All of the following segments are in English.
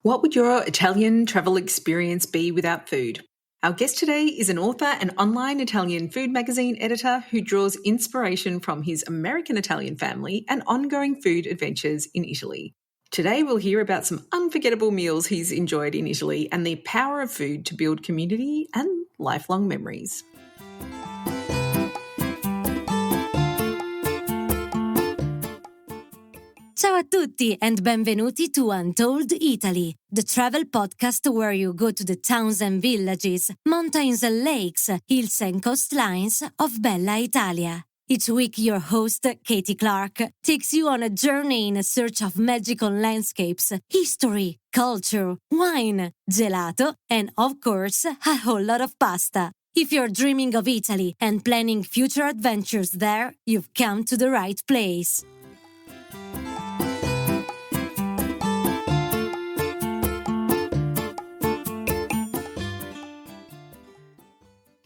What would your Italian travel experience be without food? Our guest today is an author and online Italian food magazine editor who draws inspiration from his American Italian family and ongoing food adventures in Italy. Today we'll hear about some unforgettable meals he's enjoyed in Italy and the power of food to build community and lifelong memories. Ciao a tutti and benvenuti to Untold Italy, the travel podcast where you go to the towns and villages, mountains and lakes, hills and coastlines of Bella Italia. Each week your host, Katy Clarke, takes you on a journey in search of magical landscapes, history, culture, wine, gelato, and of course, a whole lot of pasta. If you're dreaming of Italy and planning future adventures there, you've come to the right place.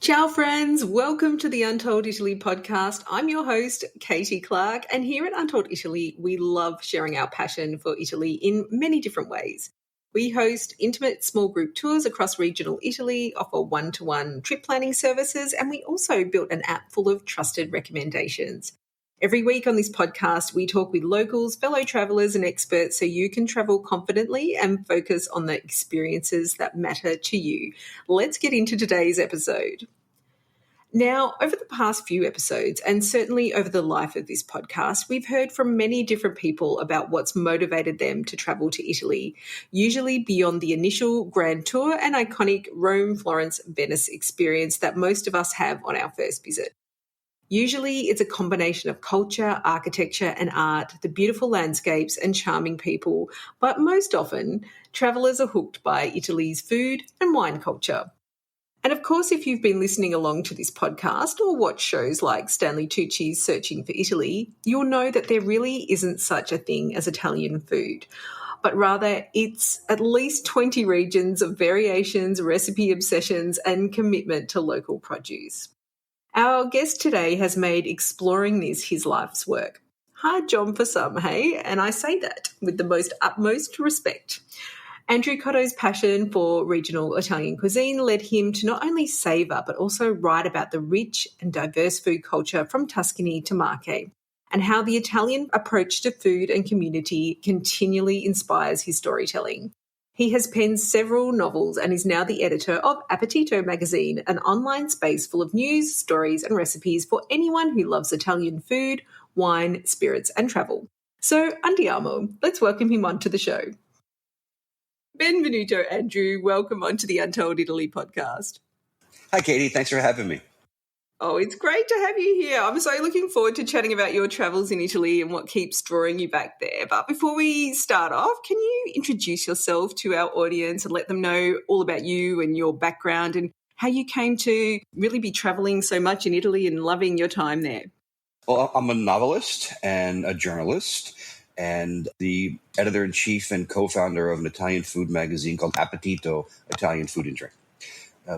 Ciao friends, welcome to the Untold Italy podcast. I'm your host, Katy Clarke, and here at Untold Italy, we love sharing our passion for Italy in many different ways. We host intimate small group tours across regional Italy, offer one-to-one trip planning services, and we also built an app full of trusted recommendations. Every week on this podcast, we talk with locals, fellow travellers and experts so you can travel confidently and focus on the experiences that matter to you. Let's get into today's episode. Now, over the past few episodes, and certainly over the life of this podcast, we've heard from many different people about what's motivated them to travel to Italy, usually beyond the initial grand tour and iconic Rome, Florence, Venice experience that most of us have on our first visit. Usually it's a combination of culture, architecture and art, the beautiful landscapes and charming people, but most often travellers are hooked by Italy's food and wine culture. And of course, if you've been listening along to this podcast or watched shows like Stanley Tucci's Searching for Italy, you'll know that there really isn't such a thing as Italian food, but rather it's at least 20 regions of variations, recipe obsessions and commitment to local produce. Our guest today has made exploring this his life's work. Hard job for some, hey? And I say that with the most utmost respect. Andrew Cotto's passion for regional Italian cuisine led him to not only savour but also write about the rich and diverse food culture from Tuscany to Marche and how the Italian approach to food and community continually inspires his storytelling. He has penned several novels and is now the editor of Appetito Magazine, an online space full of news, stories and recipes for anyone who loves Italian food, wine, spirits and travel. So, andiamo, let's welcome him onto the show. Benvenuto, Andrew. Welcome onto the Untold Italy podcast. Hi, Katy. Thanks for having me. Oh, it's great to have you here. I'm so looking forward to chatting about your travels in Italy and what keeps drawing you back there. But before we start off, can you introduce yourself to our audience and let them know all about you and your background and how you came to really be traveling so much in Italy and loving your time there? Well, I'm a novelist and a journalist and the editor-in-chief and co-founder of an Italian food magazine called Appetito, Italian Food and Drink.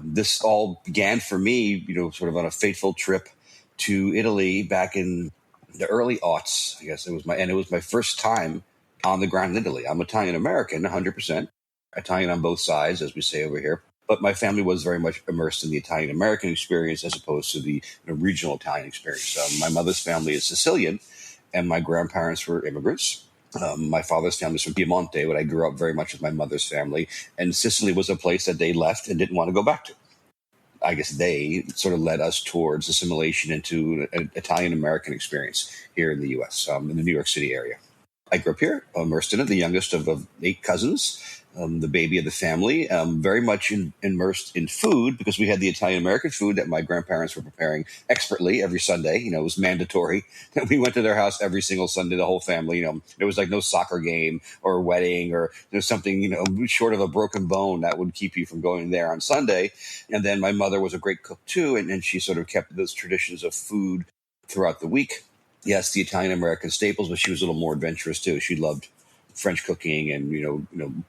This all began for me, sort of on a fateful trip to Italy back in the early aughts. I guess it was my first time on the ground in Italy. I'm Italian-American, 100%, Italian on both sides, as we say over here. But my family was very much immersed in the Italian-American experience as opposed to the regional Italian experience. My mother's family is Sicilian, and my grandparents were immigrants. My father's family is from Piemonte, but I grew up very much with my mother's family. And Sicily was a place that they left and didn't want to go back to. I guess they sort of led us towards assimilation into an Italian-American experience here in the U.S., in the New York City area. I grew up here, immersed in it, the youngest of 8 cousins, the baby of the family, very much immersed in food because we had the Italian-American food that my grandparents were preparing expertly every Sunday. It was mandatory that we went to their house every single Sunday, the whole family. There was like no soccer game or wedding or something, short of a broken bone that would keep you from going there on Sunday. And then my mother was a great cook too, and she sort of kept those traditions of food throughout the week. Yes, the Italian-American staples, but she was a little more adventurous too. She loved French cooking and,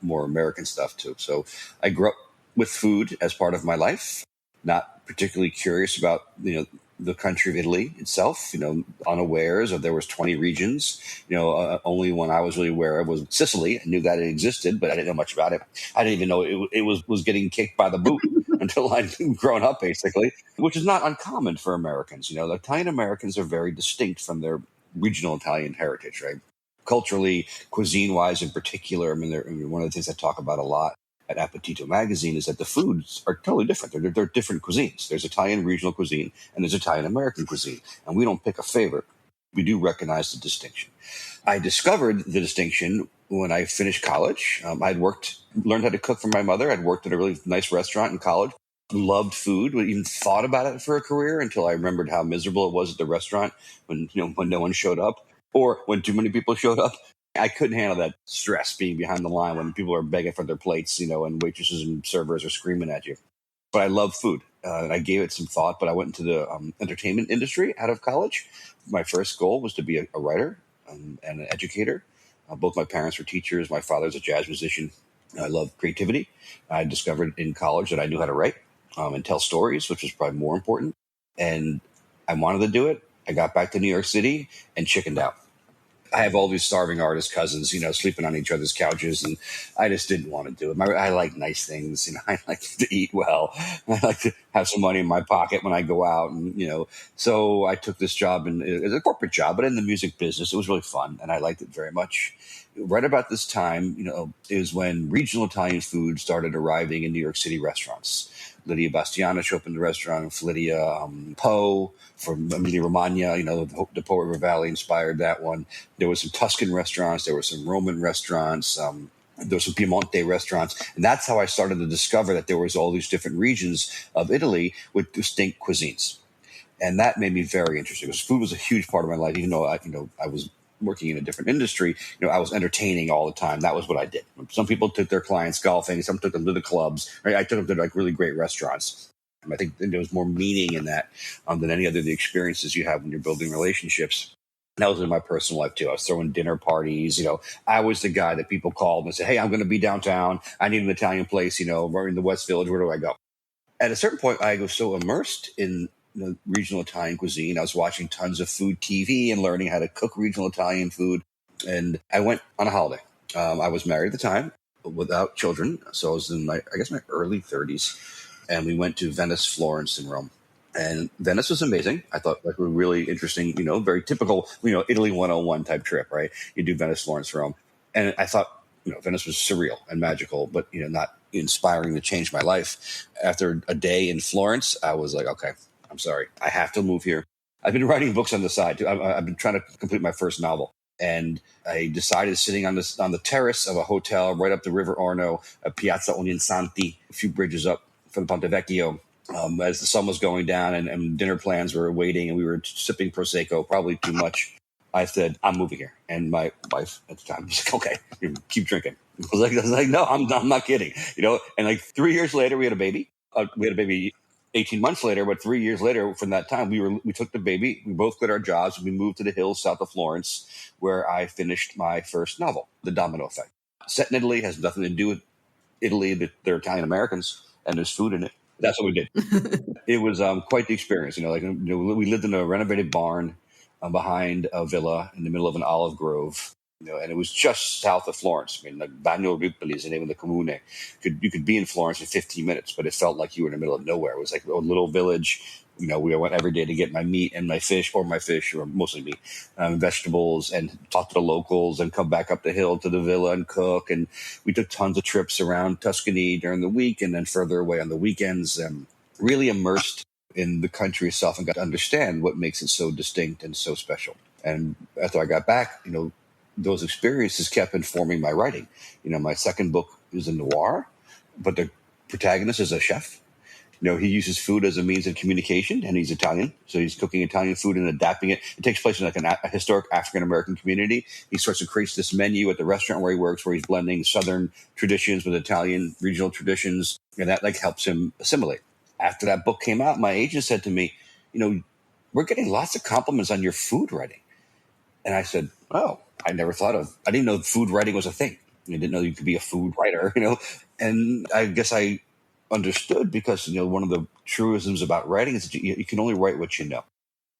more American stuff too. So I grew up with food as part of my life, not particularly curious about, the country of Italy itself, unawares of there was 20 regions. Only one I was really aware of was Sicily. I knew that it existed, but I didn't know much about it. I didn't even know it was getting kicked by the boot until I'd grown up, basically, which is not uncommon for Americans. The Italian Americans are very distinct from their regional Italian heritage, right? Culturally, cuisine-wise in particular, one of the things I talk about a lot at Appetito Magazine is that the foods are totally different. They're different cuisines. There's Italian regional cuisine and there's Italian American cuisine. And we don't pick a favorite. We do recognize the distinction. I discovered the distinction when I finished college. I'd learned how to cook from my mother. I'd worked at a really nice restaurant in college. Loved food, but even thought about it for a career until I remembered how miserable it was at the restaurant when no one showed up or when too many people showed up. I couldn't handle that stress being behind the line when people are begging for their plates, and waitresses and servers are screaming at you. But I love food. And I gave it some thought, but I went into the entertainment industry out of college. My first goal was to be a writer and an educator. Both my parents were teachers. My father's a jazz musician. I love creativity. I discovered in college that I knew how to write and tell stories, which was probably more important. And I wanted to do it. I got back to New York City and chickened out. I have all these starving artist cousins, sleeping on each other's couches, and I just didn't want to do it. I like nice things, I like to eat well. I like to have some money in my pocket when I go out, and so I took this job as a corporate job, but in the music business. It was really fun, and I liked it very much. Right about this time, is when regional Italian food started arriving in New York City restaurants. Lydia Bastianich opened the restaurant, Flidia Poe from Emilia-Romagna, the Po River Valley inspired that one. There was some Tuscan restaurants, there were some Roman restaurants, there were some Piemonte restaurants. And that's how I started to discover that there was all these different regions of Italy with distinct cuisines. And that made me very interested because food was a huge part of my life, even though I was working in a different industry. I was entertaining all the time. That was what I did. Some people took their clients golfing. Some took them to the clubs. Right? I took them to really great restaurants. And I think there was more meaning in that than any other of the experiences you have when you're building relationships. And that was in my personal life too. I was throwing dinner parties. I was the guy that people called and said, "Hey, I'm going to be downtown. I need an Italian place. We're in the West Village. Where do I go?" At a certain point, I was so immersed in regional Italian cuisine. I was watching tons of food TV and learning how to cook regional Italian food. And I went on a holiday. I was married at the time without children. So I was in my early 30s. And we went to Venice, Florence, and Rome. And Venice was amazing. I thought a really interesting, very typical, Italy 101 type trip, right? You do Venice, Florence, Rome. And I thought, Venice was surreal and magical, but, not inspiring to change my life. After a day in Florence, I was like, okay, I'm sorry, I have to move here. I've been writing books on the side too. I've been trying to complete my first novel, and I decided sitting on the terrace of a hotel right up the River Arno, Piazza Ognissanti, a few bridges up from Ponte Vecchio, as the sun was going down and dinner plans were waiting, and we were sipping prosecco, probably too much. I said, "I'm moving here," and my wife at the time was like, "Okay, keep drinking." I was like, "No, I'm not kidding." And 3 years later, we had a baby. We had a baby 18 months later, but 3 years later from that time, we took the baby, we both quit our jobs, and we moved to the hills south of Florence, where I finished my first novel, The Domino Effect. Set in Italy, has nothing to do with Italy, they're Italian Americans, and there's food in it. That's what we did. It was quite the experience. We lived in a renovated barn behind a villa in the middle of an olive grove. And it was just south of Florence. Bagno Ripoli is the name of the comune. You could be in Florence in 15 minutes, but it felt like you were in the middle of nowhere. It was like a little village. We went every day to get my meat and my fish, or mostly meat, vegetables, and talk to the locals, and come back up the hill to the villa and cook. And we took tons of trips around Tuscany during the week, and then further away on the weekends. Really immersed in the country itself, and got to understand what makes it so distinct and so special. And after I got back, those experiences kept informing my writing. My second book is a noir, but the protagonist is a chef. He uses food as a means of communication, and he's Italian. So he's cooking Italian food and adapting it. It takes place in a historic African-American community. He starts to create this menu at the restaurant where he works, where he's blending Southern traditions with Italian regional traditions, and that helps him assimilate. After that book came out, my agent said to me, "We're getting lots of compliments on your food writing." And I said, "Oh, I didn't know food writing was a thing. I didn't know you could be a food writer, And I guess I understood because, one of the truisms about writing is that you can only write what you know.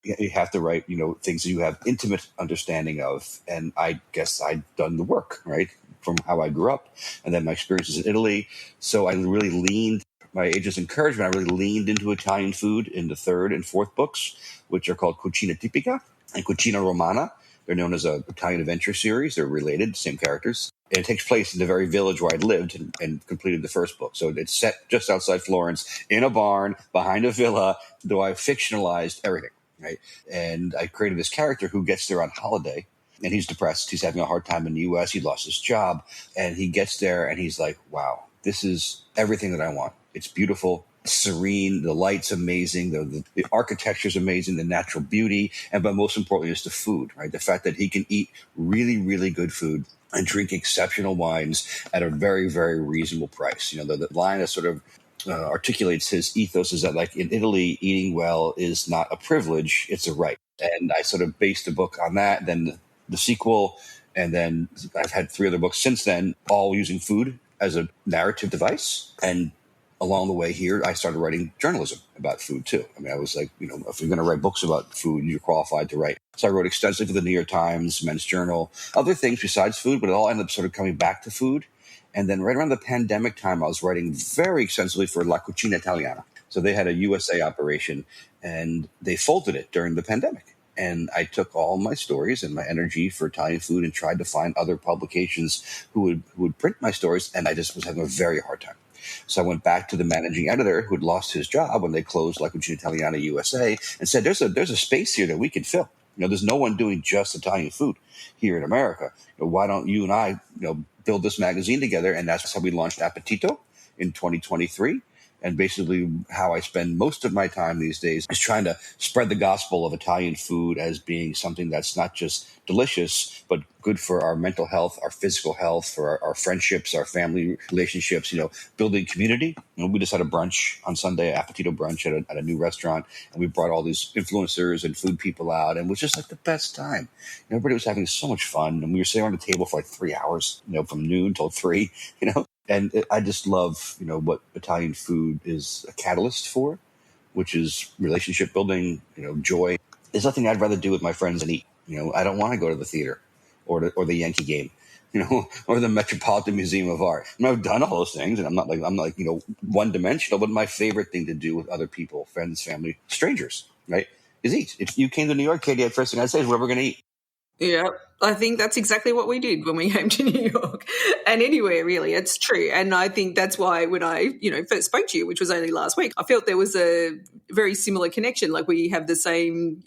You have to write, things that you have intimate understanding of. And I guess I'd done the work, right, from how I grew up and then my experiences in Italy. So I really my agent's encouragement, I really leaned into Italian food in the third and fourth books, which are called Cucina Tipica and Cucina Romana. They're known as a Italian adventure series. They're related, same characters. And it takes place in the very village where I lived and completed the first book. So it's set just outside Florence in a barn behind a villa, though I fictionalized everything, right? And I created this character who gets there on holiday, and he's depressed. He's having a hard time in the U.S. He lost his job, and he gets there, and he's like, wow, this is everything that I want. It's beautiful, serene, the light's amazing, the architecture's amazing, the natural beauty, but most importantly is the food, right? The fact that he can eat really, really good food and drink exceptional wines at a very, very reasonable price. The line that sort of articulates his ethos is that, like, in Italy, eating well is not a privilege, it's a right. And I sort of based the book on that, then the sequel, and then I've had 3 other books since then, all using food as a narrative device. And along the way here, I started writing journalism about food too. I mean, I was like, if you're going to write books about food, you're qualified to write. So I wrote extensively for the New York Times, Men's Journal, other things besides food, but it all ended up sort of coming back to food. And then right around the pandemic time, I was writing very extensively for La Cucinaitaliana. So they had a USA operation, and they folded it during the pandemic. And I took all my stories and my energy for Italian food and tried to find other publications who would print my stories, and I just was having a very hard time. So I went back to the managing editor who had lost his job when they closed La Cucinaitaliana USA and said, there's a space here that we can fill. There's no one doing just Italian food here in America. Why don't you and I, build this magazine together? And that's how we launched Appetito in 2023. And basically how I spend most of my time these days is trying to spread the gospel of Italian food as being something that's not just delicious, but good for our mental health, our physical health, for our friendships, our family relationships, building community. We just had a brunch on Sunday, Appetito brunch at a new restaurant. And we brought all these influencers and food people out, and it was just like the best time. Everybody was having so much fun. And we were sitting around the table for like 3 hours, from noon till 3, And I just love, what Italian food is a catalyst for, which is relationship building, joy. There's nothing I'd rather do with my friends than eat. I don't want to go to the theater or the Yankee game, or the Metropolitan Museum of Art. I've done all those things, and I'm not one dimensional. But my favorite thing to do with other people, friends, family, strangers, right, is eat. If you came to New York, Katie, the first thing I'd say is, where we're going to eat. Yeah, I think that's exactly what we did when we came to New York, and anywhere really. It's true. And I think that's why when I, first spoke to you, which was only last week, I felt there was a very similar connection. Like we have the same,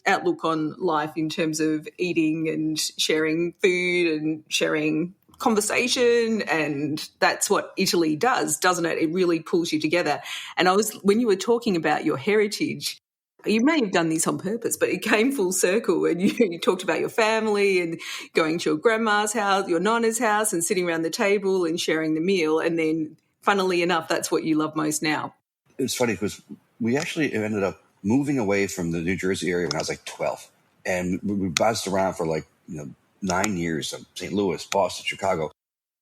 outlook on life in terms of eating and sharing food and sharing conversation, and that's what Italy does, doesn't it? It really pulls you together. And when you were talking about your heritage, you may have done this on purpose, but it came full circle, and you talked about your family and going to your grandma's house, your Nonna's house, and sitting around the table and sharing the meal. And then, funnily enough, that's what you love most now. It's funny because we actually ended up moving away from the New Jersey area when I was like 12. And we buzzed around for 9 years of St. Louis, Boston, Chicago.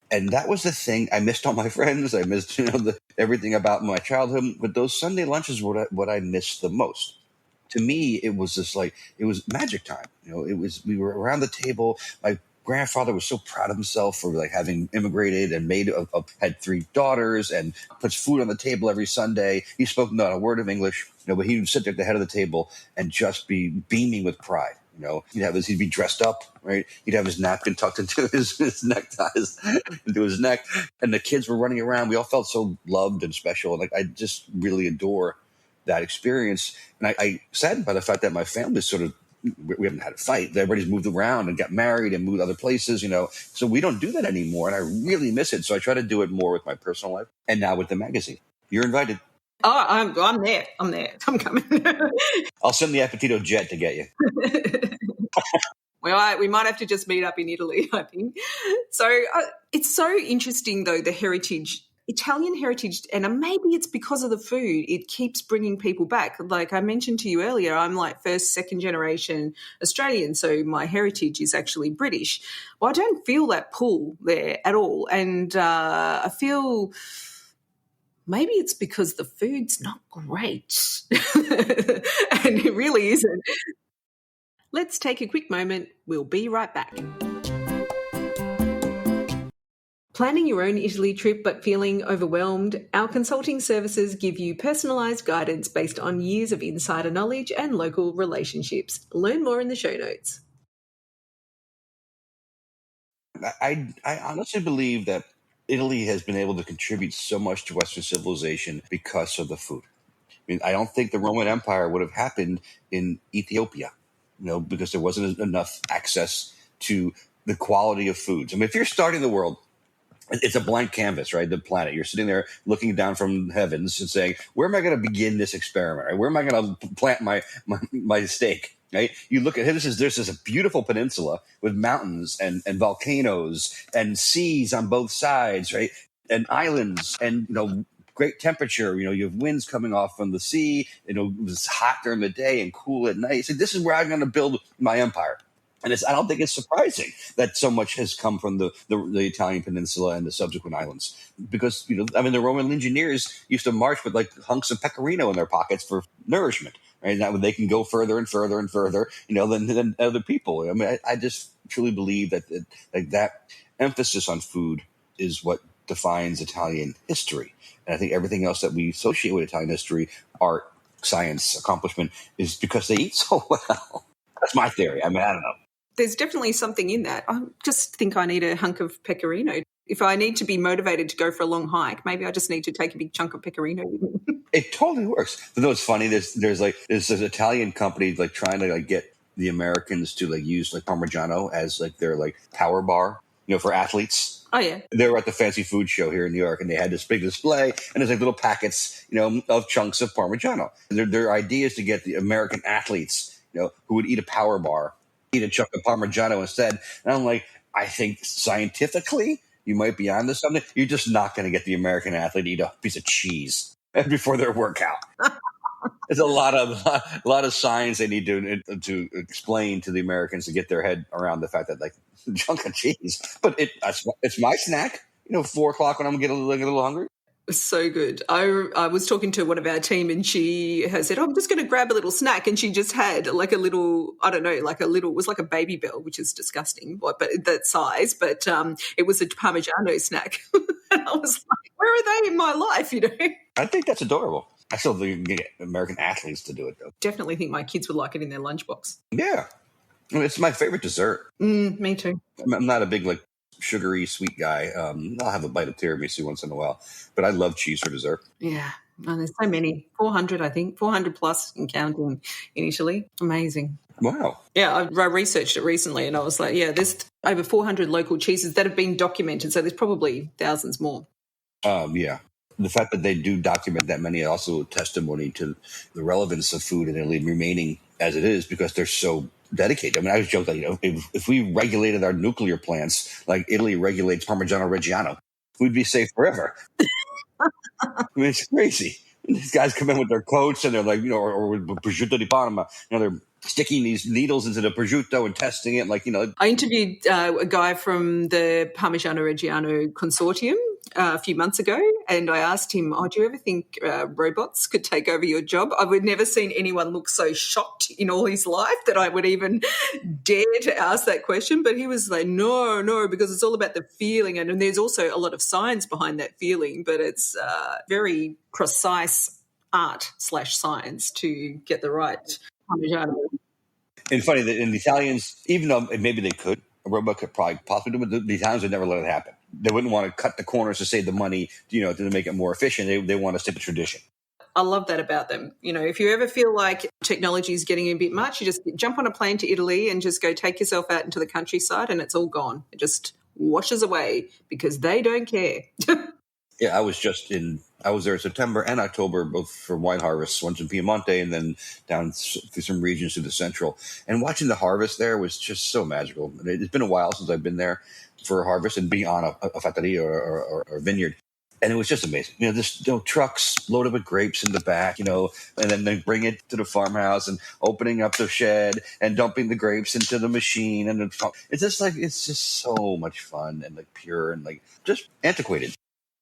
And that was the thing. I missed all my friends. I missed, everything about my childhood. But those Sunday lunches were what I missed the most. To me, it was just it was magic time. We were around the table. My grandfather was so proud of himself for having immigrated and had 3 daughters and puts food on the table every Sunday. He spoke not a word of English, but he would sit there at the head of the table and just be beaming with pride. He'd be dressed up, right? He'd have his napkin tucked into his neckties, into his neck. And the kids were running around. We all felt so loved and special. And I just really adore that experience. And I saddened by the fact that my family we haven't had a fight. Everybody's moved around and got married and moved other places, So we don't do that anymore. And I really miss it. So I try to do it more with my personal life and now with the magazine. You're invited. Oh, I'm there. I'm coming. I'll send the Appetito jet to get you. Well, we might have to just meet up in Italy, I think. So it's so interesting, though, the heritage, Italian heritage, and maybe it's because of the food, it keeps bringing people back. Like I mentioned to you earlier, I'm first, second generation Australian, so my heritage is actually British. Well, I don't feel that pull there at all. And I feel maybe it's because the food's not great. And it really isn't. Let's take a quick moment. We'll be right back. Planning your own Italy trip but feeling overwhelmed? Our consulting services give you personalised guidance based on years of insider knowledge and local relationships. Learn more in the show notes. I honestly believe that Italy has been able to contribute so much to Western civilization because of the food. I mean, I don't think the Roman Empire would have happened in Ethiopia, because there wasn't enough access to the quality of foods. I mean, if you're starting the world, it's a blank canvas, right? The planet. You're sitting there looking down from heavens and saying, where am I going to begin this experiment? Right? Where am I going to plant my stake? Right? You look at there's this beautiful peninsula with mountains and volcanoes and seas on both sides, right? And islands and, great temperature. You have winds coming off from the sea. It's hot during the day and cool at night. So this is where I'm going to build my empire. And I don't think it's surprising that so much has come from the Italian peninsula and the subsequent islands. Because, the Roman legionnaires used to march with like hunks of pecorino in their pockets for nourishment. Right? Now they can go further and further and further, than other people. I mean, I just truly believe that emphasis on food is what defines Italian history. And I think everything else that we associate with Italian history, art, science, accomplishment, is because they eat so well. That's my theory. I mean, I don't know. There's definitely something in that. I just think I need a hunk of pecorino. If I need to be motivated to go for a long hike, maybe I just need to take a big chunk of pecorino with me. It totally works. But it's funny. There's this Italian company like trying to get the Americans to use Parmigiano as their power bar, for athletes. Oh yeah. They were at the fancy food show here in New York, and they had this big display, and there's little packets, of chunks of Parmigiano. Their idea is to get the American athletes, who would eat a power bar, eat a chunk of Parmigiano instead. And I'm like, I think scientifically you might be onto something. You're just not going to get the American athlete to eat a piece of cheese before their workout. There's a lot of science they need to explain to the Americans to get their head around the fact that a chunk of cheese. But it's my snack. 4:00 when I'm getting a little hungry. So good. I was talking to one of our team and she has said, I'm just going to grab a little snack. And she just had a little, I don't know, it was like a Baby Bell, which is disgusting, but that size. But it was a Parmigiano snack. And I was like, where are they in my life, I think that's adorable. I still think you can get American athletes to do it, though. Definitely think my kids would like it in their lunchbox. Yeah. It's my favorite dessert. Me too. I'm not a big, sugary, sweet guy. I'll have a bite of tiramisu once in a while, but I love cheese for dessert. Yeah, and there's so many, 400, I think, 400 plus and counting in Italy. Amazing. Wow. Yeah, I researched it recently, and I was like, yeah, there's over 400 local cheeses that have been documented, so there's probably thousands more. Yeah. The fact that they do document that many is also a testimony to the relevance of food in Italy remaining as it is because they're so dedicated. I mean, I was joking, if we regulated our nuclear plants like Italy regulates Parmigiano Reggiano, we'd be safe forever. I mean, it's crazy. These guys come in with their coats and they're like, or with prosciutto di Parma, they're sticking these needles into the prosciutto and testing it. I interviewed a guy from the Parmigiano Reggiano consortium a few months ago, and I asked him, do you ever think robots could take over your job? I would never seen anyone look so shocked in all his life that I would even dare to ask that question. But he was like, no, because it's all about the feeling. And there's also a lot of science behind that feeling, but it's very precise art/science to get the right Parmigiano. And funny that in the Italians, even though maybe they could, a robot could probably possibly do it, the Italians would never let it happen. They wouldn't want to cut the corners to save the money, to make it more efficient. They want to stick to tradition. I love that about them. If you ever feel like technology is getting a bit much, you just jump on a plane to Italy and just go take yourself out into the countryside and it's all gone. It just washes away because they don't care. Yeah, I was there in September and October, both for wine harvests, once in Piemonte and then down through some regions to the central. And watching the harvest there was just so magical. It's been a while since I've been there for a harvest and being on a trattorie or vineyard. And it was just amazing. Just trucks loaded with grapes in the back, and then they bring it to the farmhouse and opening up the shed and dumping the grapes into the machine. And it's just so much fun and pure and just antiquated.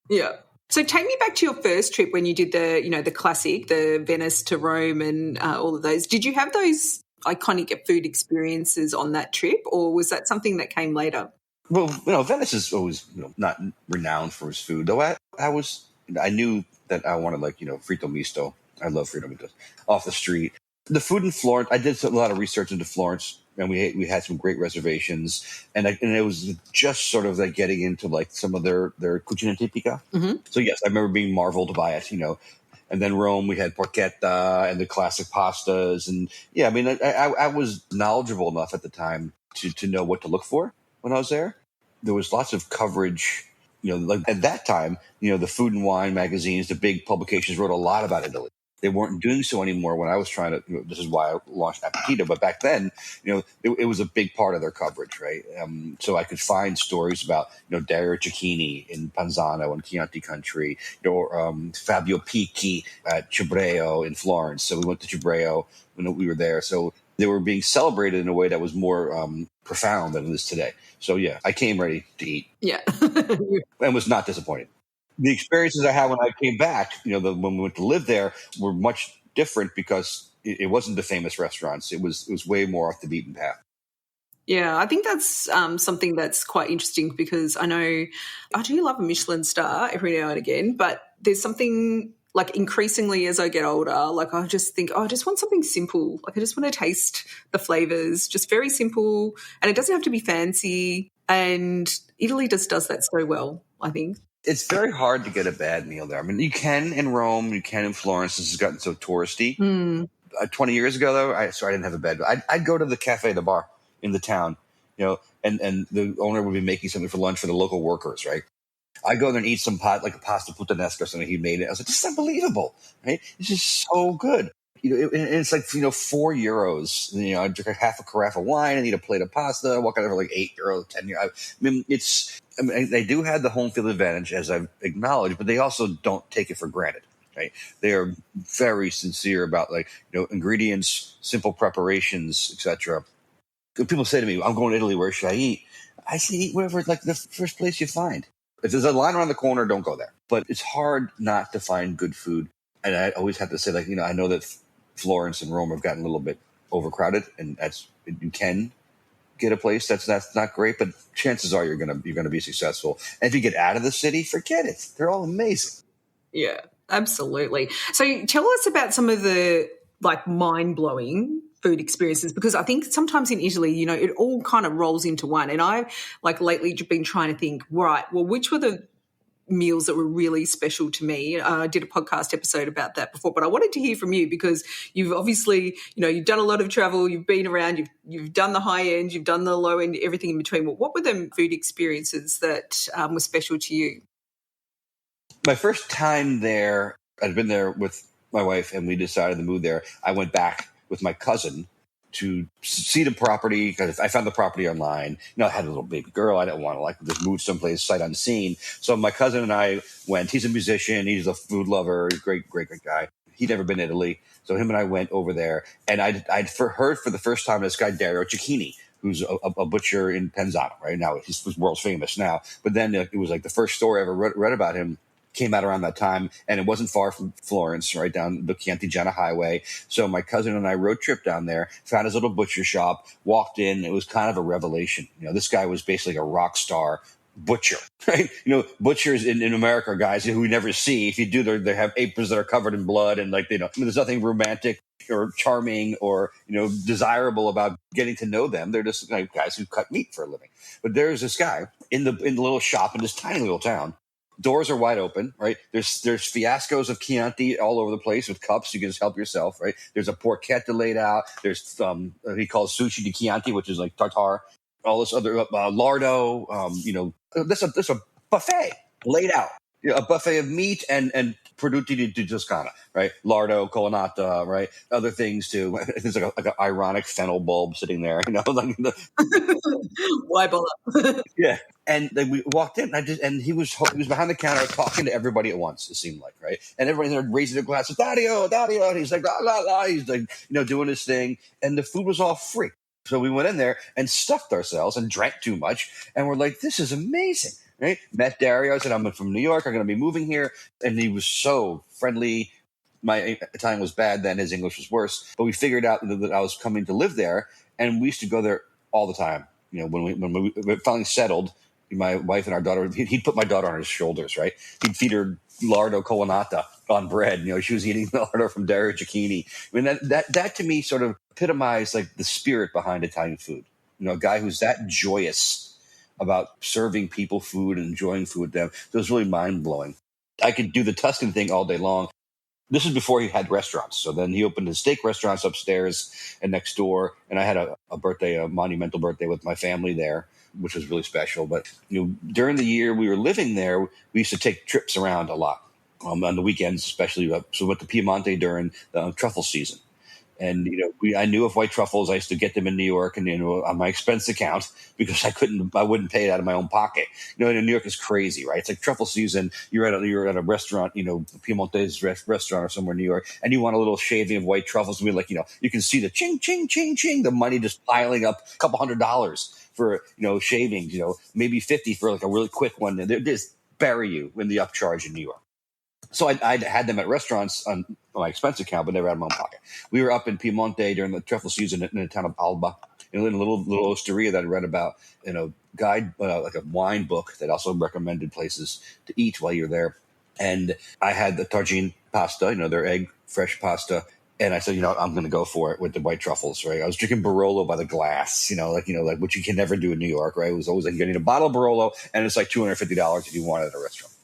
Yeah. So take me back to your first trip when you did the classic, the Venice to Rome and all of those. Did you have those iconic food experiences on that trip, or was that something that came later? Well, Venice is always not renowned for its food, though. I knew that I wanted frito misto. I love frito misto off the street. The food in Florence, I did a lot of research into Florence, and we had some great reservations, and it was just sort of like getting into like some of their cucina tipica. Mm-hmm. So yes, I remember being marveled by it, And then Rome, we had porchetta and the classic pastas, and yeah, I mean, I was knowledgeable enough at the time to know what to look for when I was there. There was lots of coverage, like at that time, the food and wine magazines, the big publications wrote a lot about Italy. They weren't doing so anymore when I was trying to, this is why I launched Appetito. But back then, it was a big part of their coverage, right? So I could find stories about, Dario Cecchini in Panzano and Chianti country, or Fabio Picchi at Cibreo in Florence. So we went to Cibreo when we were there. So they were being celebrated in a way that was more profound than it is today. So yeah, I came ready to eat. Yeah. And was not disappointed. The experiences I had when I came back, when we went to live there, were much different because it wasn't the famous restaurants. It was way more off the beaten path. Yeah, I think that's something that's quite interesting because I know I do love a Michelin star every now and again, but there's something like increasingly as I get older, like I just think, I just want something simple. Like I just want to taste the flavors, just very simple, and it doesn't have to be fancy. And Italy just does that so well, I think. It's very hard to get a bad meal there. I mean, you can in Rome, you can in Florence. This has gotten so touristy. 20 years ago, though, I didn't have a bed. I'd go to the cafe, the bar in the town, and the owner would be making something for lunch for the local workers, right? I'd go there and eat some like a pasta puttanesca or something he made it. I was like, this is unbelievable, right? This is so good. And it's like, €4. I drink half a carafe of wine and eat a plate of pasta. I walk out there for like €8, €10. I mean, they do have the home field advantage, as I've acknowledged, but they also don't take it for granted, right? They are very sincere about ingredients, simple preparations, etc. People say to me, I'm going to Italy, where should I eat? I say eat wherever, like the first place you find. If there's a line around the corner, don't go there. But it's hard not to find good food. And I always have to say, I know that Florence and Rome have gotten a little bit overcrowded, and you can get a place that's not great, but chances are you're gonna be successful. And if you get out of the city, forget it. They're all amazing. Yeah, absolutely. So tell us about some of the mind-blowing food experiences, because I think sometimes in Italy, it all kind of rolls into one. And I've lately been trying to think, right, well, which were the meals that were really special to me. I did a podcast episode about that before, but I wanted to hear from you because you've obviously, you've done a lot of travel, you've been around, you've done the high end, you've done the low end, everything in between. What were the food experiences that were special to you? My first time there, I'd been there with my wife and we decided to move there. I went back with my cousin to see the property because I found the property online. I had a little baby girl. I didn't want to just move someplace sight unseen. So my cousin and I went. He's a musician. He's a food lover. He's a great, great, great guy. He'd never been to Italy. So him and I went over there. And I'd heard for the first time this guy, Dario Cecchini, who's a butcher in Penzano right now. He's world famous now. But then it was like the first story I ever read about him came out around that time, and it wasn't far from Florence, right down the Chianti Highway. So my cousin and I road trip down there, found his little butcher shop, walked in. It was kind of a revelation. This guy was basically a rock star butcher, right? Butchers in America are guys who we never see. If you do, they have aprons that are covered in blood, and there's nothing romantic or charming or desirable about getting to know them. They're just guys who cut meat for a living. But there's this guy in the little shop in this tiny little town. Doors are wide open, right? There's fiascos of Chianti all over the place with cups. You can just help yourself, right? There's a porchetta laid out. There's he calls sushi di Chianti, which is like tartare. All this other lardo. There's a buffet laid out. A buffet of meat and prodotti di Toscana, right? Lardo, colonnata, right? Other things too. There's like an ironic fennel bulb sitting there, Why bother? Yeah. And then we walked in, and he was behind the counter talking to everybody at once. It seemed like, right? And everybody's there raising their glasses, Dario, and he's like, la la la. He's like, doing his thing, and the food was all free. So we went in there and stuffed ourselves and drank too much, and we're like, this is amazing. right? Met Dario. I said, I'm from New York. I'm going to be moving here. And he was so friendly. My Italian was bad then. His English was worse. But we figured out that I was coming to live there. And we used to go there all the time. You know, when we finally settled, my wife and our daughter, he'd put my daughter on his shoulders, right? He'd feed her lardo colonnata on bread. You know, she was eating lardo from Dario Cecchini. I mean, that to me sort of epitomized like the spirit behind Italian food. You know, a guy who's that joyous about serving people food and enjoying food with them. So it was really mind-blowing. I could do the Tuscan thing all day long. This is before he had restaurants. So then he opened his steak restaurants upstairs and next door. And I had a monumental birthday with my family there, which was really special. But during the year we were living there, we used to take trips around a lot on the weekends, especially. So we went to Piemonte during the truffle season. And I knew of white truffles. I used to get them in New York, and on my expense account because I wouldn't pay it out of my own pocket. And New York is crazy, right? It's like truffle season. You're at a restaurant, Piemonte's restaurant or somewhere in New York, and you want a little shaving of white truffles. And you can see the ching, ching, ching, ching, the money just piling up, a couple $100 for shavings. Maybe 50 for like a really quick one. And they just bury you in the upcharge in New York. So I had them at restaurants on my expense account, but never out of my own pocket. We were up in Piemonte during the truffle season in the town of Alba, in a little osteria that I read about in a guide, like a wine book that also recommended places to eat while you're there. And I had the tagine pasta, their egg fresh pasta. And I said, I'm going to go for it with the white truffles, right? I was drinking Barolo by the glass, like which you can never do in New York, right? It was always like you need a bottle of Barolo, and it's like $250 if you want it at a restaurant.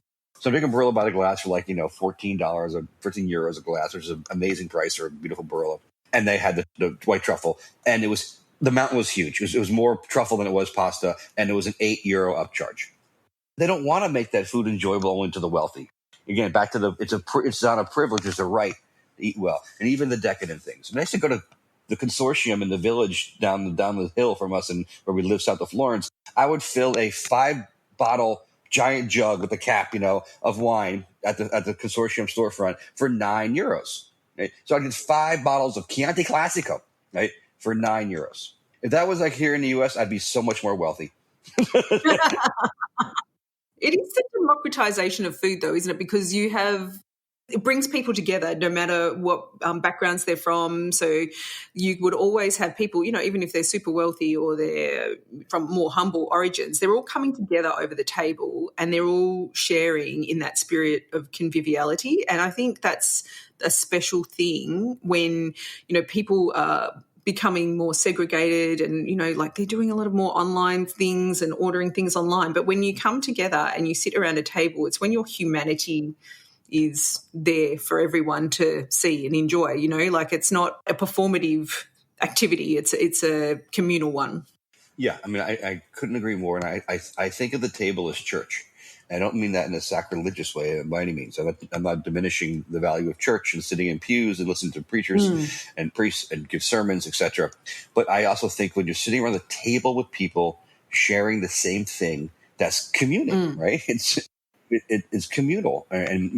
So I'm drinking Barolo by the glass for like, $14 or 13 euros a glass, which is an amazing price for a beautiful Barolo. And they had the white truffle. And the mountain was huge. It was more truffle than it was pasta. And it was an €8 upcharge. They don't want to make that food enjoyable only to the wealthy. Again, back to it's not a privilege, it's a right to eat well. And even the decadent things. I used to go to the consortium in the village down the hill from us and where we live south of Florence. I would fill a 5-bottle giant jug with a cap, of wine at the consortium storefront for €9. Right? So I get 5 bottles of Chianti Classico, right, for €9. If that was like here in the U.S., I'd be so much more wealthy. It is the democratization of food, though, isn't it? Because it brings people together no matter what backgrounds they're from. So you would always have people, even if they're super wealthy or they're from more humble origins, they're all coming together over the table and they're all sharing in that spirit of conviviality. And I think that's a special thing when, people are becoming more segregated and, like they're doing a lot of more online things and ordering things online. But when you come together and you sit around a table, it's when your humanity is there for everyone to see and enjoy, like it's not a performative activity. It's a communal one. Yeah. I mean, I couldn't agree more. And I think of the table as church. I don't mean that in a sacrilegious way by any means. I'm not diminishing the value of church and sitting in pews and listening to preachers and priests and give sermons, etc. But I also think when you're sitting around the table with people sharing the same thing, that's communing, right? It's communal, and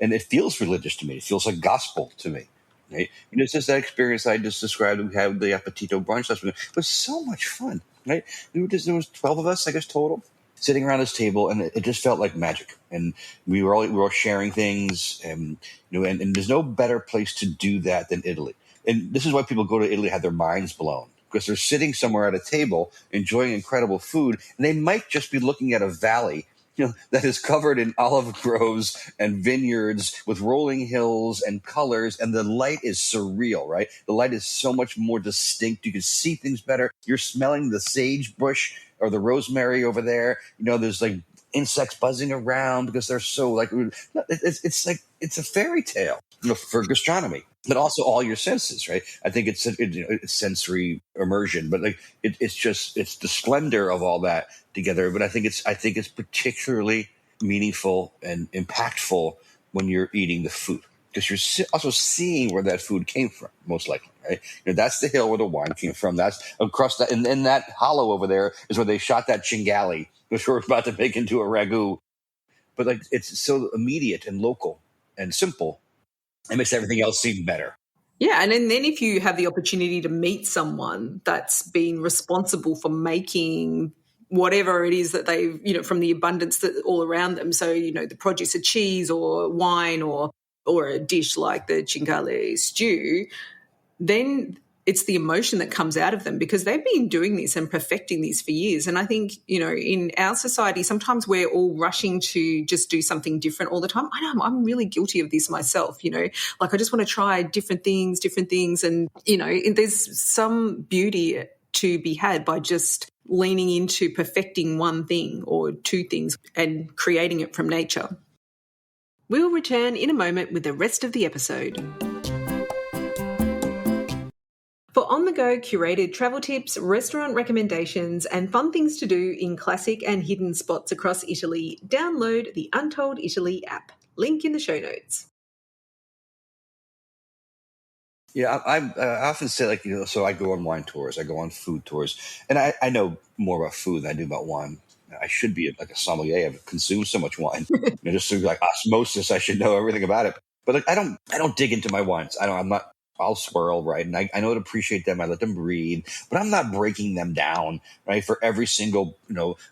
and it feels religious to me. It feels like gospel to me. Right? It's just that experience I just described. We had the Appetito brunch last week. It was so much fun, right? There was 12 of us, I guess, total, sitting around this table, and it just felt like magic. And we were all sharing things, and and there's no better place to do that than Italy. And this is why people go to Italy, have their minds blown, because they're sitting somewhere at a table enjoying incredible food, and they might just be looking at a valley that is covered in olive groves and vineyards with rolling hills and colors, and the light is surreal, right? The light is so much more distinct. You can see things better. You're smelling the sage bush or the rosemary over there. There's like insects buzzing around because they're so like it's like it's a fairy tale, for gastronomy, but also all your senses, right? I think it's sensory immersion, but like it's the splendor of all that together. But I think it's particularly meaningful and impactful when you're eating the food, because you're also seeing where that food came from, most likely, right? That's the hill where the wine came from. That's across that, and in that hollow over there is where they shot that cinghiali, which we're about to make into a ragu. But like it's so immediate and local and simple, it makes everything else seem better. Yeah, and then if you have the opportunity to meet someone that's been responsible for making whatever it is that they've, from the abundance that all around them. So, the produce of cheese or wine or a dish like the cingale stew, then it's the emotion that comes out of them because they've been doing this and perfecting this for years. And I think, in our society, sometimes we're all rushing to just do something different all the time. I know I'm really guilty of this myself, like I just want to try different things. And, there's some beauty to be had by just leaning into perfecting one thing or two things and creating it from nature. We'll return in a moment with the rest of the episode. For on-the-go curated travel tips, restaurant recommendations, and fun things to do in classic and hidden spots across Italy, download the Untold Italy app. Link in the show notes. Yeah, I often say, so I go on wine tours, I go on food tours, and I know more about food than I do about wine. I should be like a sommelier. I've consumed so much wine, just through like osmosis, I should know everything about it. But I don't dig into my wines. I'm not. I'll swirl, right? And I know to appreciate them. I let them breathe, but I'm not breaking them down, right? For every single,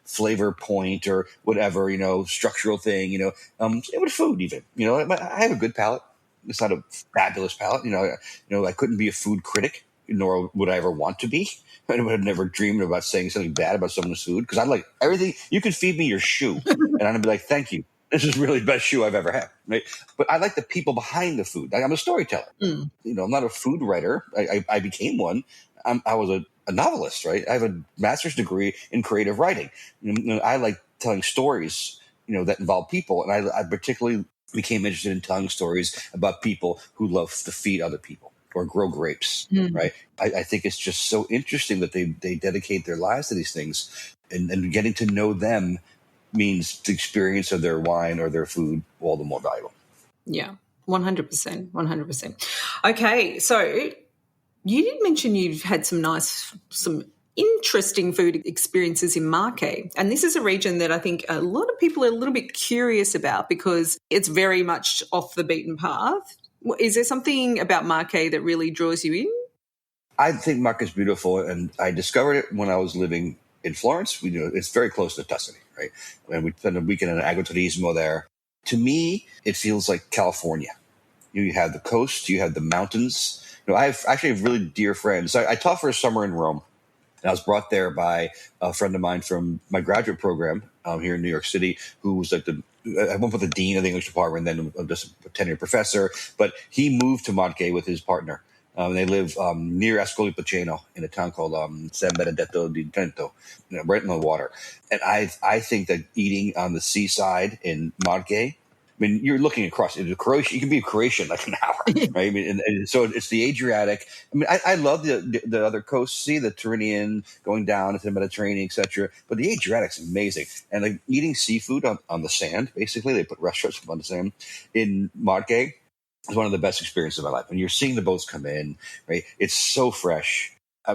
flavor point or whatever, structural thing, with food even, I have a good palate. It's not a fabulous palate. I couldn't be a food critic, nor would I ever want to be. I would have never dreamed about saying something bad about someone's food because I like everything. You can feed me your shoe and I'm going to be like, thank you. This is really the best shoe I've ever had, right? But I like the people behind the food. I'm a storyteller. I'm not a food writer. I became one. I was a novelist, right? I have a master's degree in creative writing. I like telling stories, that involve people. And I particularly became interested in telling stories about people who love to feed other people or grow grapes, right? I think it's just so interesting that they dedicate their lives to these things and getting to know them means the experience of their wine or their food all the more valuable. Yeah, 100%, 100%. Okay, so you did mention you've had some interesting food experiences in Marche. And this is a region that I think a lot of people are a little bit curious about because it's very much off the beaten path. Is there something about Marche that really draws you in? I think Marche is beautiful, and I discovered it when I was living in Florence. It's very close to Tuscany, right? And we spent a weekend in Agriturismo there. To me, it feels like California. You have the coast, you have the mountains. I have really dear friends. I taught for a summer in Rome, and I was brought there by a friend of mine from my graduate program here in New York City, who was like I went with the dean of the English department, then just a tenured professor. But he moved to Marche with his partner. They live near Ascoli Piceno in a town called San Benedetto di Trento, right in the water. And I think that eating on the seaside in Marche, you're looking across into Croatia. You can be Croatian like an hour, right? And so it's the Adriatic. I love the other coast, the Tyrrhenian going down into the Mediterranean, etc. But the Adriatic's amazing. And like eating seafood on the sand, basically, they put restaurants on the sand in Marche. It's one of the best experiences of my life. And you're seeing the boats come in, right? It's so fresh.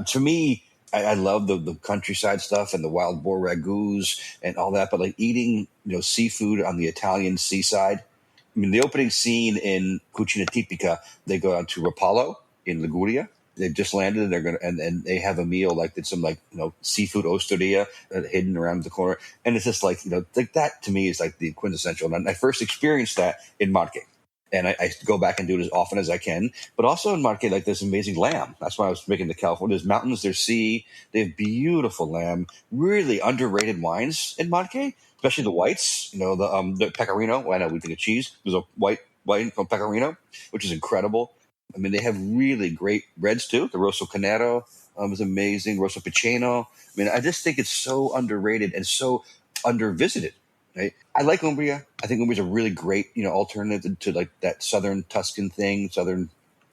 To me, I love the countryside stuff and the wild boar ragouts and all that. But like eating, seafood on the Italian seaside. The opening scene in Cucina Tipica, they go out to Rapallo in Liguria. They've just landed and and they have a meal like it's some seafood osteria hidden around the corner. And it's just like that to me is like the quintessential. And I first experienced that in Marche. And I go back and do it as often as I can. But also in Marche, like there's amazing lamb. That's why I was making the California. There's mountains, there's sea. They have beautiful lamb. Really underrated wines in Marche, especially the whites. The pecorino. I know we think of cheese. There's a white called pecorino, which is incredible. They have really great reds too. The Rosso Canero is amazing. Rosso Piceno. I just think it's so underrated and so undervisited. Right? I like Umbria. I think Umbria's a really great, alternative to like that southern Tuscan thing, southern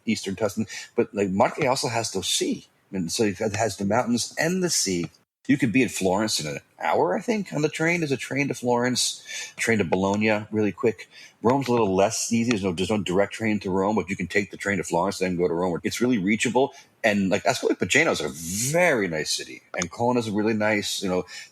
eastern Tuscan. But like Marche also has the sea, so it has the mountains and the sea. You could be in Florence in an hour, I think, on the train. There's a train to Florence, train to Bologna, really quick. Rome's a little less easy. There's no direct train to Rome, but you can take the train to Florence and then go to Rome. It's really reachable. And like Ascoli Piceno is a very nice city, and Colonna is really nice.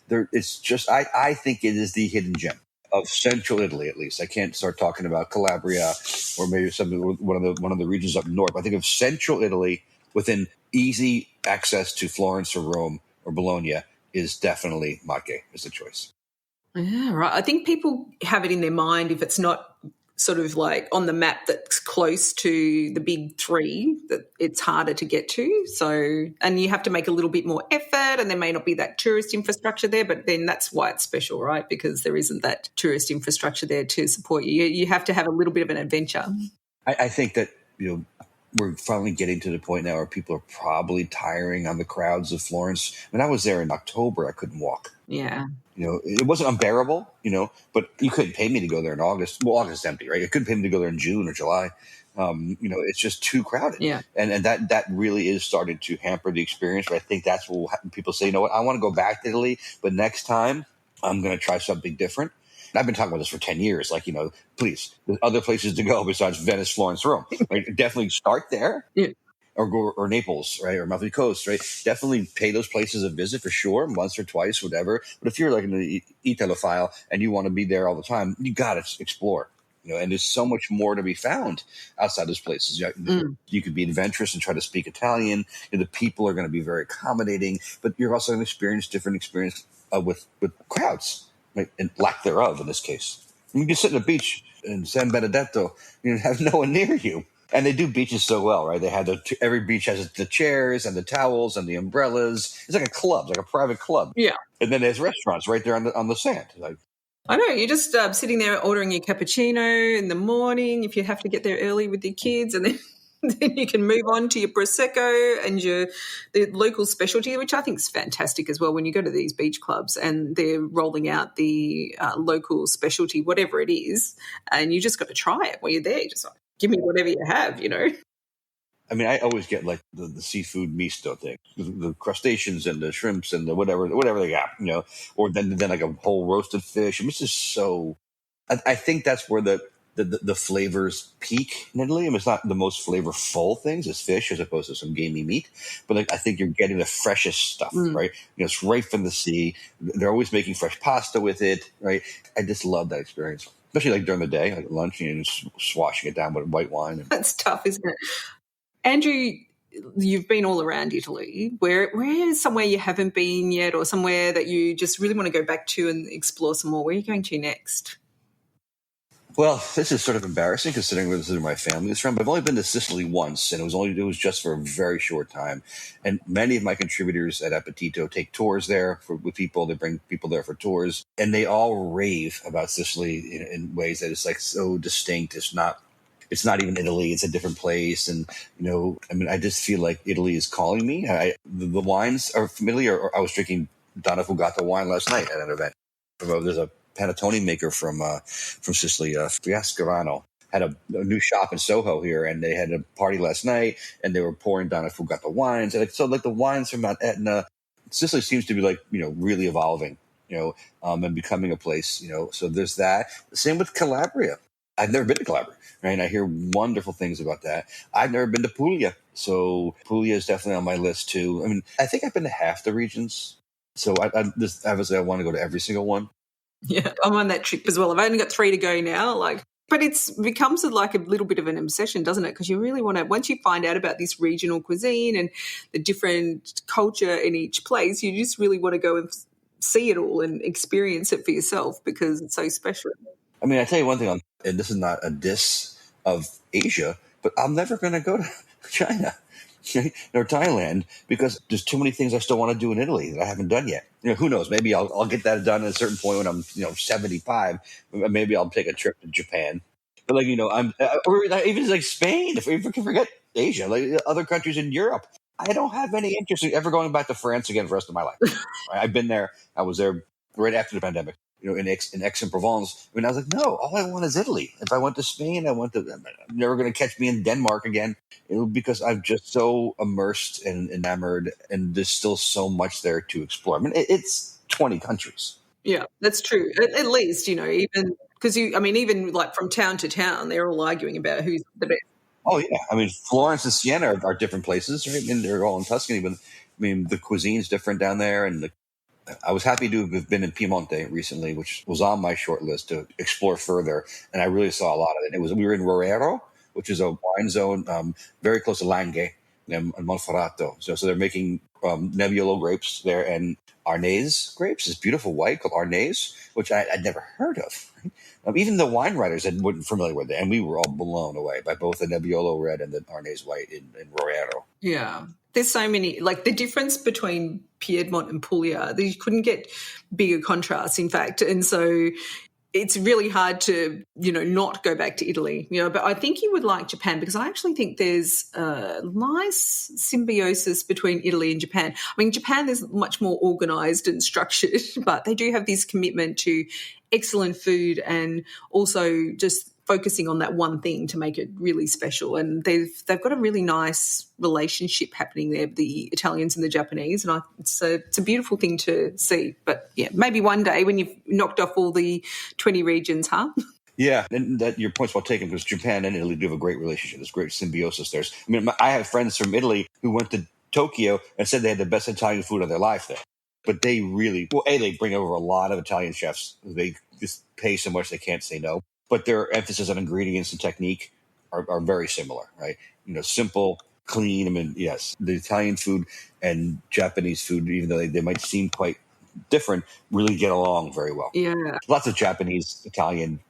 It's just I think it is the hidden gem of central Italy, at least. I can't start talking about Calabria or maybe one of the regions up north. I think of central Italy within easy access to Florence or Rome or Bologna. is definitely Marche is the choice. Yeah, right. I think people have it in their mind if it's not sort of like on the map that's close to the big three, that it's harder to get to. So, and you have to make a little bit more effort, and there may not be that tourist infrastructure there, but then that's why it's special, right? Because there isn't that tourist infrastructure there to support you. You have to have a little bit of an adventure. I think that, we're finally getting to the point now where people are probably tiring on the crowds of Florence. When I was there in October, I couldn't walk. Yeah. It wasn't unbearable, but you couldn't pay me to go there in August. Well, August is empty, right? You couldn't pay me to go there in June or July. It's just too crowded. Yeah. And that really is starting to hamper the experience. But I think that's what will happen. People say, you know what, I want to go back to Italy, but next time I'm going to try something different. And I've been talking about this for 10 years. Like, please, there's other places to go besides Venice, Florence, Rome. Right? Definitely start there. Yeah. Or Naples, right? Or Amalfi Coast, right? Definitely pay those places a visit for sure, once or twice, whatever. But if you're like an Italophile and you want to be there all the time, you got to explore. And there's so much more to be found outside those places. You could be adventurous and try to speak Italian. The people are going to be very accommodating, but you're also going to experience different experience with crowds, right? And lack thereof in this case. You can sit on the beach in San Benedetto, have no one near you. And they do beaches so well, right? They have every beach has the chairs and the towels and the umbrellas. It's like a club, like a private club. Yeah. And then there's restaurants right there on the sand. Like, I know, you're just sitting there ordering your cappuccino in the morning if you have to get there early with your kids, and then then you can move on to your Prosecco and the local specialty, which I think is fantastic as well when you go to these beach clubs and they're rolling out the local specialty, whatever it is, and you just got to try it while you're there. Just like, give me whatever you have, I mean, I always get like the seafood misto thing, the crustaceans and the shrimps and the whatever they got, or then like a whole roasted fish. I mean, it's just so. I think that's where the flavors peak in Italy. I mean, it's not the most flavorful things. It's fish as opposed to some gamey meat, but like I think you're getting the freshest stuff, right? It's right from the sea. They're always making fresh pasta with it, right? I just love that experience. Especially like during the day, like lunch, just swashing it down with white wine. That's tough, isn't it? Andrew, you've been all around Italy. Where is somewhere you haven't been yet, or somewhere that you just really want to go back to and explore some more? Where are you going to next? Well, this is sort of embarrassing considering where this is my family is from, but I've only been to Sicily once, and it was just for a very short time. And many of my contributors at Appetito take tours there with people. They bring people there for tours, and they all rave about Sicily in ways that it's like so distinct. It's not even Italy. It's a different place. And, I just feel like Italy is calling me. The wines are familiar. I was drinking Donna Fugata wine last night at an event. There's a panettone maker from Sicily, Fiascarano, had a new shop in Soho here, and they had a party last night, and they were pouring Donna Fugata wines. And so the wines from Mount Etna, Sicily seems to be really evolving, and becoming a place, so there's that. Same with Calabria. I've never been to Calabria, right? And I hear wonderful things about that. I've never been to Puglia, so Puglia is definitely on my list too. I mean, I think I've been to half the regions, so obviously I want to go to every single one. Yeah, I'm on that trip as well. I've only got 3 to go now, but it becomes like a little bit of an obsession, doesn't it? Because you really want to, once you find out about this regional cuisine and the different culture in each place, you just really want to go and see it all and experience it for yourself because it's so special. I mean, I tell you one thing, and this is not a diss of Asia, but I'm never going to go to China or Thailand because there's too many things I still want to do in Italy that I haven't done yet. Who knows? Maybe I'll get that done at a certain point when I'm 75. Maybe I'll take a trip to Japan. But or even like Spain. If we can forget Asia, like other countries in Europe, I don't have any interest in ever going back to France again for the rest of my life. I've been there. I was there right after the pandemic. In Aix-en-Provence. I mean, I was like, no, all I want is Italy. If I went to Spain, I'm never going to catch me in Denmark again, because I'm just so immersed and enamored, and there's still so much there to explore. I mean, it's 20 countries. Yeah, that's true. At least, even because even like from town to town, they're all arguing about who's the best. Oh, yeah. I mean, Florence and Siena are different places, right? And they're all in Tuscany, but I mean, the cuisine's different down there, and I was happy to have been in Piemonte recently, which was on my short list to explore further, and I really saw a lot of it. We were in Roero, which is a wine zone very close to Langhe and Monferrato. So they're making Nebbiolo grapes there, and Arnese grapes, this beautiful white called Arnese, which I'd never heard of. Right? Even the wine writers weren't familiar with it, and we were all blown away by both the Nebbiolo red and the Arnese white in Roero. Yeah. There's so many, like the difference between Piedmont and Puglia, you couldn't get bigger contrasts, in fact. And so it's really hard to, not go back to Italy, but I think you would like Japan because I actually think there's a nice symbiosis between Italy and Japan. I mean, Japan is much more organized and structured, but they do have this commitment to excellent food and also just focusing on that one thing to make it really special. And they've got a really nice relationship happening there, the Italians and the Japanese, and it's a beautiful thing to see. But yeah, maybe one day when you've knocked off all the 20 regions, huh? Yeah, and that your point's well taken because Japan and Italy do have a great relationship. There's great symbiosis there. I mean, I have friends from Italy who went to Tokyo and said they had the best Italian food of their life there. But they really, they bring over a lot of Italian chefs. They just pay so much they can't say no. But their emphasis on ingredients and technique are very similar, right? Simple, clean. I mean, yes, the Italian food and Japanese food, even though they might seem quite different, really get along very well. Yeah. Lots of Japanese, Italian,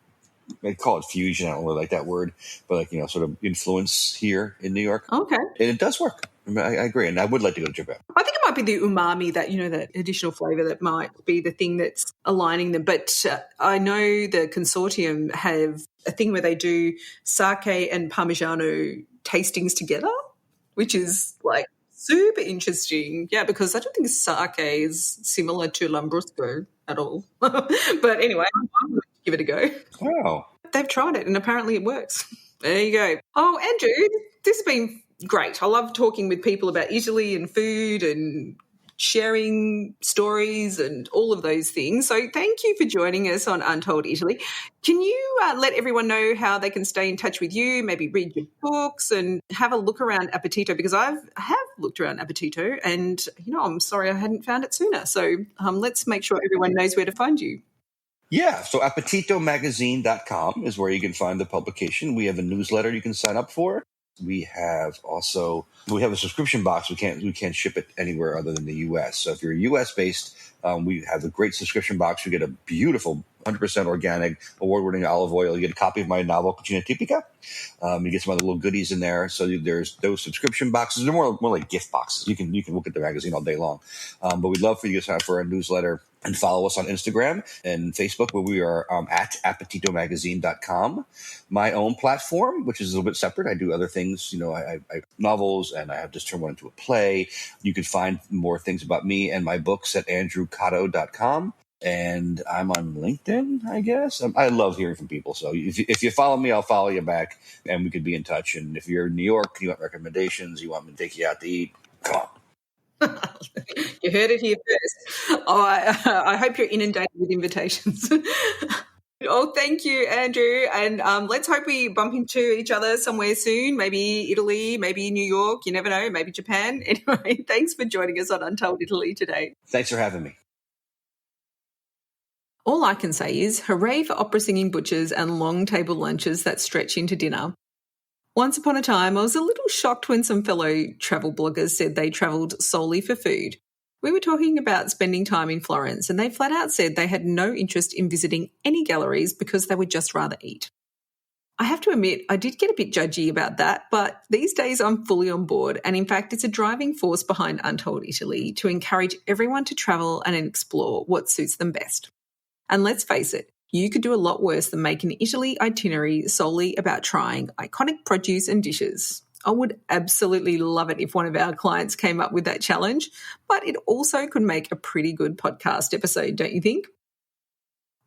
they call it fusion. I don't really like that word, but sort of influence here in New York. Okay. And it does work. I agree. And I would like to go to Japan. I think it might be the umami, that, that additional flavor that might be the thing that's aligning them. But I know the consortium have a thing where they do sake and Parmigiano tastings together, which is like super interesting. Yeah, because I don't think sake is similar to Lambrusco at all. But anyway, I'm going to give it a go. Wow. They've tried it and apparently it works. There you go. Oh, Andrew, this has been great. I love talking with people about Italy and food and sharing stories and all of those things. So thank you for joining us on Untold Italy. Can you let everyone know how they can stay in touch with you, maybe read your books and have a look around Appetito? Because I have looked around Appetito and, I'm sorry I hadn't found it sooner. So let's make sure everyone knows where to find you. Yeah, so appetitomagazine.com is where you can find the publication. We have a newsletter you can sign up for. We have a subscription box. We can't ship it anywhere other than the U.S. So if you're U.S. based, we have a great subscription box. You get a beautiful 100% organic, award-winning olive oil. You get a copy of my novel Cucina Tipica. You get some other little goodies in there. So there's those subscription boxes. They're more like gift boxes. You can look at the magazine all day long. But we'd love for you to sign up for our newsletter and follow us on Instagram and Facebook, where we are at appetitomagazine.com. My own platform, which is a little bit separate. I do other things. I novels, and I have just turned one into a play. You can find more things about me and my books at andrewcotto.com. And I'm on LinkedIn, I guess. I love hearing from people. So if you follow me, I'll follow you back, and we could be in touch. And if you're in New York, you want recommendations, you want me to take you out to eat, come on. You heard it here first. Oh, I hope you're inundated with invitations. Oh, thank you, Andrew. And let's hope we bump into each other somewhere soon, maybe Italy, maybe New York. You never know, maybe Japan. Anyway, thanks for joining us on Untold Italy today. Thanks for having me. All I can say is hooray for opera singing butchers and long table lunches that stretch into dinner. Once upon a time, I was a little shocked when some fellow travel bloggers said they travelled solely for food. We were talking about spending time in Florence, and they flat out said they had no interest in visiting any galleries because they would just rather eat. I have to admit, I did get a bit judgy about that, but these days I'm fully on board, and in fact it's a driving force behind Untold Italy to encourage everyone to travel and explore what suits them best. And let's face it, you could do a lot worse than make an Italy itinerary solely about trying iconic produce and dishes. I would absolutely love it if one of our clients came up with that challenge, but it also could make a pretty good podcast episode, don't you think?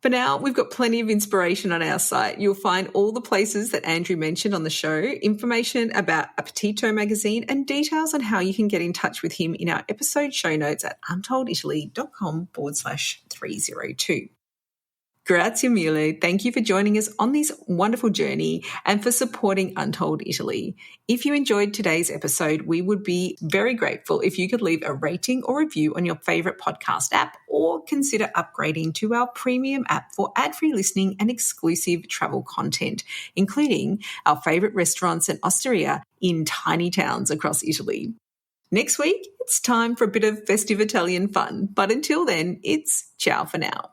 For now, we've got plenty of inspiration on our site. You'll find all the places that Andrew mentioned on the show, information about Appetito Magazine, and details on how you can get in touch with him in our episode show notes at untolditaly.com/302. Grazie mille. Thank you for joining us on this wonderful journey and for supporting Untold Italy. If you enjoyed today's episode, we would be very grateful if you could leave a rating or review on your favorite podcast app, or consider upgrading to our premium app for ad-free listening and exclusive travel content, including our favorite restaurants and osteria in tiny towns across Italy. Next week, it's time for a bit of festive Italian fun. But until then, it's ciao for now.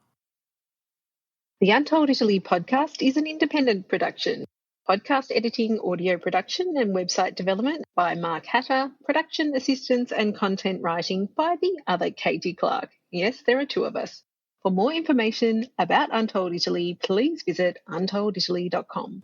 The Untold Italy podcast is an independent production. Podcast editing, audio production, and website development by Mark Hatter, production assistance and content writing by the other Katy Clarke. Yes, there are two of us. For more information about Untold Italy, please visit untolditaly.com.